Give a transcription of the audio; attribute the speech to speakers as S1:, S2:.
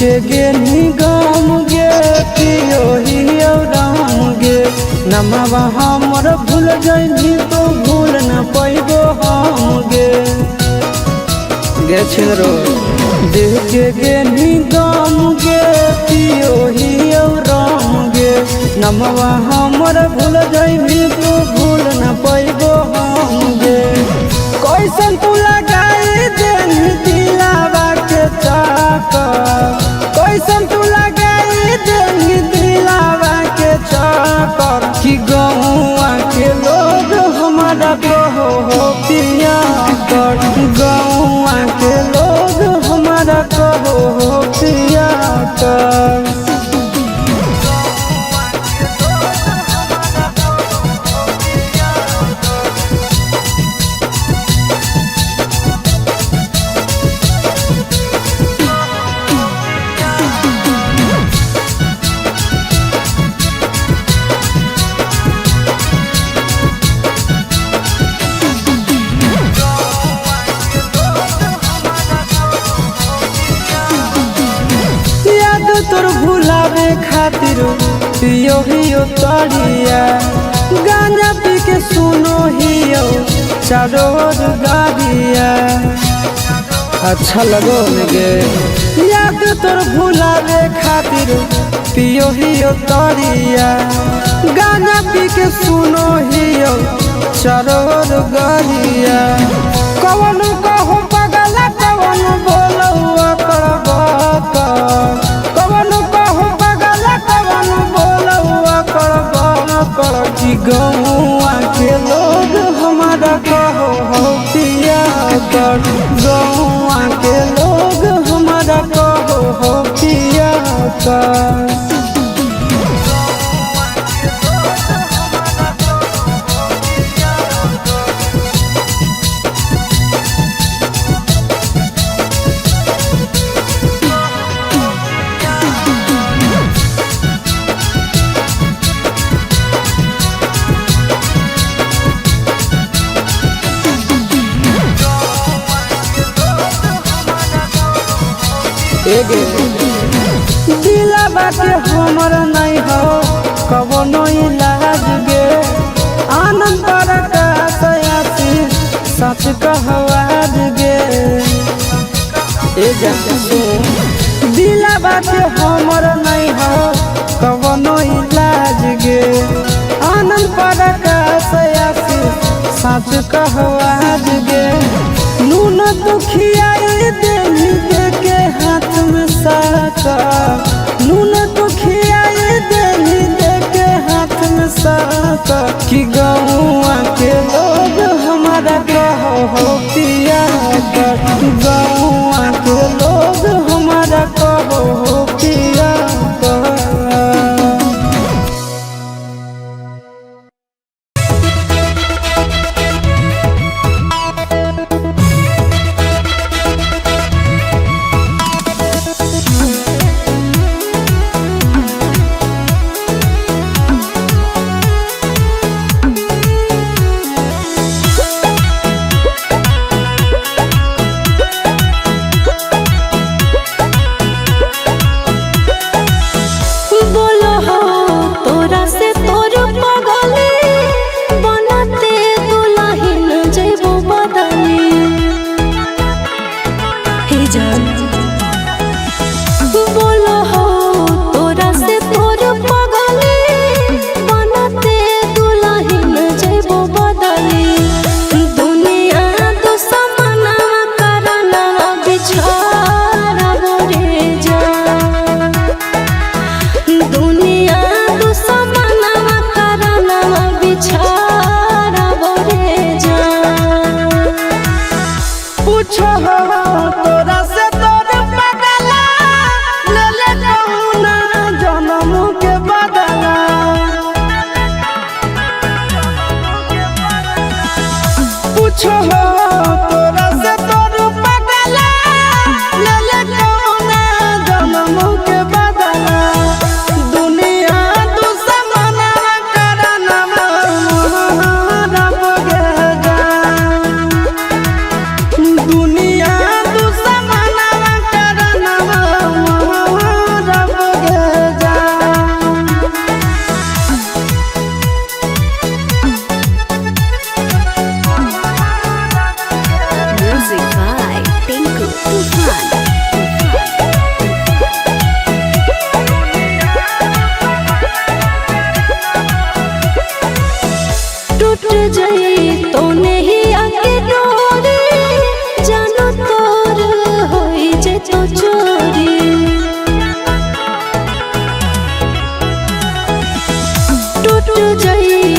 S1: के गेनी गाम गे पियो हियो राम गे नमवा हमर भूल जाइनी तो भूल न पैबो हम गे छिनरो देह के गेनी गाम गे पियो हियो राम गे नमवा हमर भूल जाइनी तो भूल न पैबो हम गे कैसन तू लगाई देनी दिलावा के चाकर कैसन तू लगाई देनी दिलावा के चाकर कि गौआ के लोग हमारा कहो हो पिया कर गौआ के लोग हमारा कहो हो पिया कर तोर भुलावे खातिर पियो हियो तड़िया गांजा पी के सुनो हियो चारोर गाड़िया अच्छा लगो गे याद तोर भुलावे खातिर पियो हियो तड़िया गांजा पी के सुनो हियो चारोर गाड़िया कवन कहो पगला कवन बोलो कि गौआ के लोग हमारा कहो हो पिया कर गौआ के लोग हमारा कहो हो पिया कर दिलावा के हमर नहीं हो कवनो इलाज गे आनंद पर का सयासी सच कहवाज गे दिलावा के हमर नहीं हो कवनो इलाज गे आनंद पर का सयासी सच कहवाज गे नून दुखिया देनी के हाथ में साका नून दुखिया देनी के हाथ में साका कि गौआ के लोग हमारा कहो हो पिया कर गौआ के लोग हमारा कहो हो पिया कर
S2: जाई